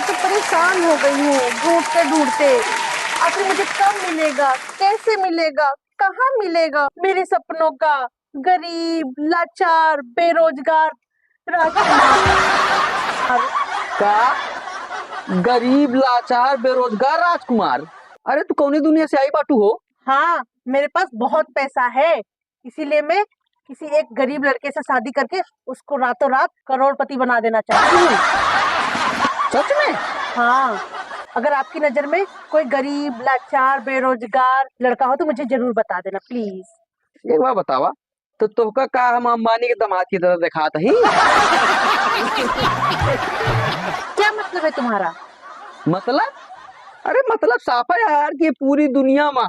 तो परेशान हो गई हूँ ढूंढते ढूंढते। आखिर मुझे कब मिलेगा, कैसे मिलेगा, कहाँ मिलेगा मेरे सपनों का गरीब लाचार बेरोजगार राजकुमार। का गरीब लाचार बेरोजगार राजकुमार? अरे तू कौनी दुनिया से आई बाटू हो? हाँ, मेरे पास बहुत पैसा है, इसीलिए मैं किसी एक गरीब लड़के से शादी करके उसको रातों रात करोड़पति बना देना चाहती हूँ। सच में? हाँ, अगर आपकी नजर में कोई गरीब लाचार बेरोजगार लड़का हो तो मुझे जरूर बता देना प्लीज। एक बार बतावा तो तोहका का हम अंबानी के दामाद की तरह दिखाता ही? क्या मतलब है तुम्हारा? मतलब? अरे मतलब साफ है यार कि पूरी दुनिया में,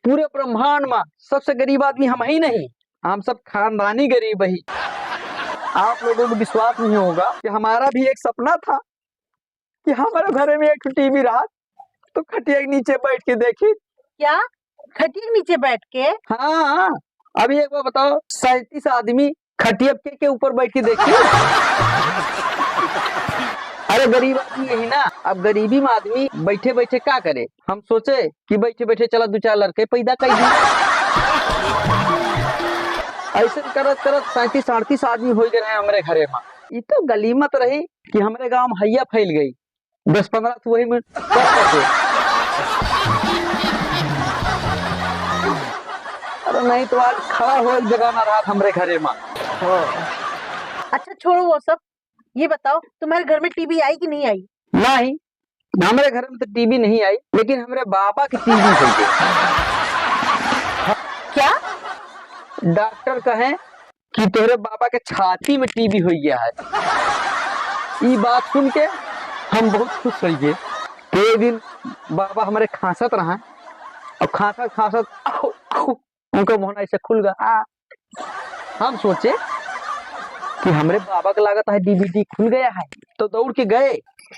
पूरे ब्रह्मांड में सबसे गरीब आदमी हम ही नहीं, हम सब खानदानी गरीब ही। आप लोगों को विश्वास नहीं होगा कि हमारा भी एक सपना था कि हमारे घर में एक टीवी रहा तो खटिया के नीचे बैठ के देखी। क्या खटिया के नीचे बैठ के? हाँ, अभी एक बार बताओ, 37 आदमी खटिया के ऊपर बैठ के देखी। अरे गरीब आदमी यही ना। अब गरीबी में आदमी बैठे बैठे क्या करे? हम सोचे कि बैठे बैठे चला 2-4 लड़के पैदा कर दी। ऐसे करत करत 37-38 आदमी हो गए हैं हमारे घरे में। ये तो गलीमत रही कि हमारे गांव में हैया फैल गई। 10-15 तो वही में कर सके। अरे नहीं तो आज खड़ा हो एक जगह ना रहा हमारे घरे में। अच्छा छोड़ो वो सब, ये बताओ तुम्हारे घर में टीवी आई कि नहीं आई? नहीं, हमारे घर में तो टीवी नहीं आई, लेकिन हमारे बाबा की टीवी हो गई। क्या? डॉक्टर कहे कि तेरे बाबा के छाती में टीवी हो गया है। ये बात सुन के हम बहुत खुश हो गए। एक दिन बाबा हमारे खांसत रहा और खांसत खांसत उनका मुंह ऐसे खुल गया। हम सोचे कि हमारे बाबा का लागत है डीवीडी खुल गया है, तो दौड़ के गए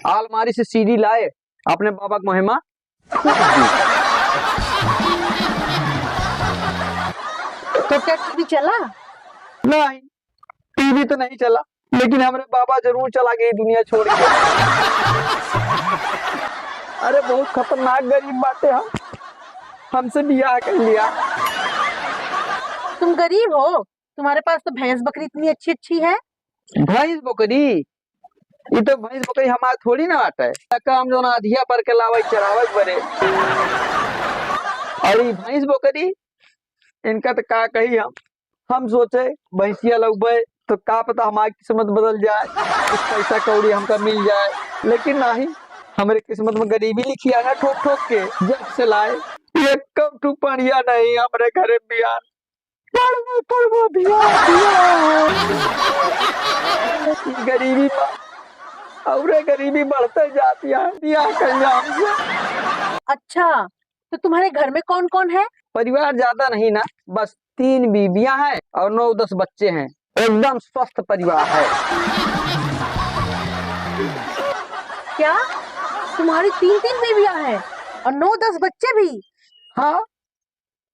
अलमारी से सीडी लाए, अपने बाबा की महिमा फूक दी। तो क्या टीवी चला? नहीं, टीवी तो नहीं चला, लेकिन हमारे बाबा जरूर चला गई दुनिया छोड़ के। अरे बहुत खतरनाक गरीब बातें हम, हमसे बियाह कर लिया। तुम गरीब हो, तुम्हारे पास तो भैंस बकरी इतनी अच्छी अच्छी है। भैंस बकरी? ये तो भैंस बकरी हमारे थोड़ी ना आटा है। काम जो ना अधिया पर के लावे चरावे बरे। और ये भैंस बकरी इनका तो का कही हम सोचे भैंसिया लगबे तो का पता हमारी किस्मत बदल जाए, कुछ पैसा कौड़ी हमका मिल जाए, लेकिन नहीं, हमारे किस्मत में गरीबी लिखी है ना ठोक ठोक के। जब से लाए एक कम टुपड़िया नहीं हमारे घरे बियान पड़वा गरीबी और गरीबी बढ़ते जाती है। बियाह कर हमसे। अच्छा, तो तुम्हारे घर में कौन कौन है? परिवार ज्यादा नहीं ना, बस 3 बीबियां हैं और 9-10 बच्चे हैं। एकदम स्वस्थ परिवार है। क्या तुम्हारी 3-3 बीवियां हैं और 9-10 बच्चे भी? हाँ,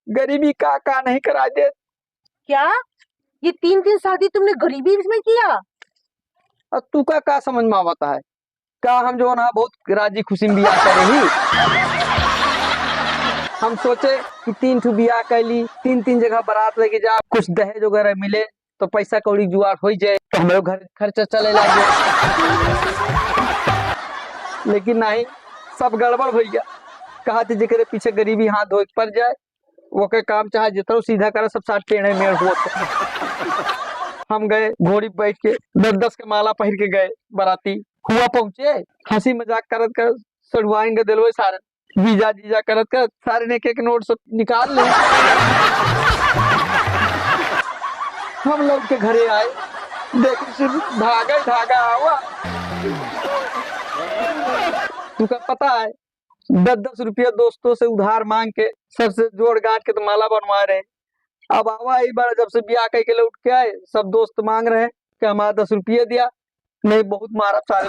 गरीबी का नहीं करा दे। क्या ये 3-3 शादी तुमने गरीबी में किया? और तू का समझ में आता है? का हम जो ना बहुत राजी खुशी में बियाह करे ही। हम सोचे कि 3 ठू बियाह कर ली, 3-3 जगह बारात लेके जा, कुछ दहेज वगैरह मिले तो पैसा कौड़ी जुगाड़ हो जाए तो हमारे घर खर्चा चले लगे। लेकिन नहीं, सब गड़बड़ हो गया। कहा थी जेकरे पीछे गरीबी हाथ धोए पड़ जाए वो के काम चाहे जितना सीधा करे सब 60 टेढ़े मेढ़ हुआ। हम गए घोड़ी बैठ के 10-10 के माला पहन के गए बाराती। हुआ पहुंचे, हंसी मजाक करत कर सड़वाएंगे दिलवे सारे जीजा जीजा करत कर सारे ने एक नोट सब निकाल ले। हम लोग के घरे आए, देख सिर्फ धागा आवा। तुमका पता है 10-10 रुपया दोस्तों से उधार मांग के सबसे जोड़ गांठ के तो माला बनवा रहे। अब आवा एक बार जब से ब्याह करके लौट के आए, सब दोस्त मांग रहे हैं कि हमारा 10 रुपया दिया। नहीं, बहुत मारा सारे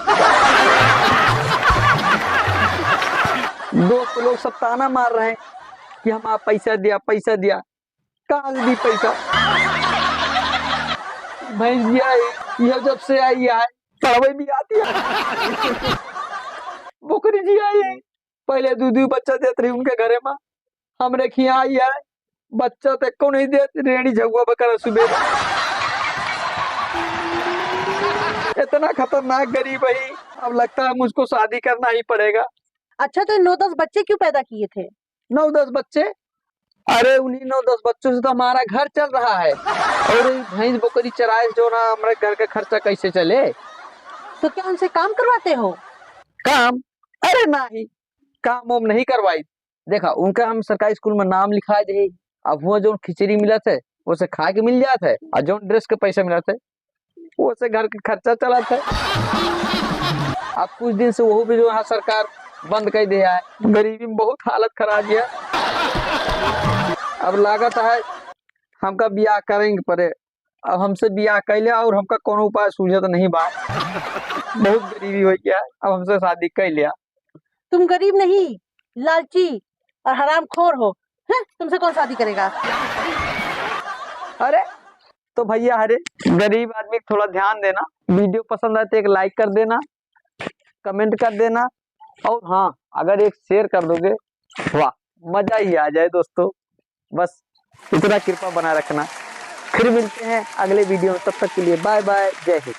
दोस्त लोग सब ताना मार रहे हैं कि हम आप पैसा दिया। कहाँ से दी पैसा? भैंस भी आई, यह जब से आई है पढ़वे भी आती है। बोकरी जी आई है, पहले दूध बच्चा देते रही उनके घरे में, हमरे खिया आई है बच्चा तक को नहीं देते, रेडी झगुआ बकर सुबह। इतना खतरनाक गरीब है, अब लगता है मुझको शादी करना ही पड़ेगा। अच्छा तो 9-10 बच्चे क्यों पैदा किए थे? 9-10 बच्चे? अरे उन्हीं 9-10 बच्चों से तो हमारा घर चल रहा है, और ये भैंस बकरी चराए जो ना हमारे घर का खर्चा कैसे चले। तो क्या उनसे काम करवाते हो? काम? अरे नहीं, काम वाम नहीं करवाई। देखा उनका हम सरकारी स्कूल में नाम लिखा दे, अब वो जो खिचड़ी मिला थे वो से खा के मिल जाते है, और जो ड्रेस के पैसे मिला थे वो से घर का खर्चा चला था। अब कुछ दिन से वो भी जो यहाँ सरकार बंद कर दिया है, गरीबी में बहुत हालत खराब है। अब लागत है हमका बियाह करेंगे पड़े, अब हमसे बियाह कर लिया और हमका कोनो उपाय सूझत नहीं बा, बहुत गरीबी हो गया, अब हमसे शादी कर लिया। तुम गरीब नहीं, लालची और हरामखोर हो। तुमसे कौन शादी करेगा? अरे तो भैया, अरे गरीब आदमी को थोड़ा ध्यान देना, वीडियो पसंद आए तो एक लाइक कर देना, कमेंट कर देना, और हाँ अगर एक शेयर कर दोगे वाह मजा ही आ जाए दोस्तों। बस इतना कृपा बना रखना। फिर मिलते हैं अगले वीडियो में, तब तक के लिए बाय बाय, जय हिंद।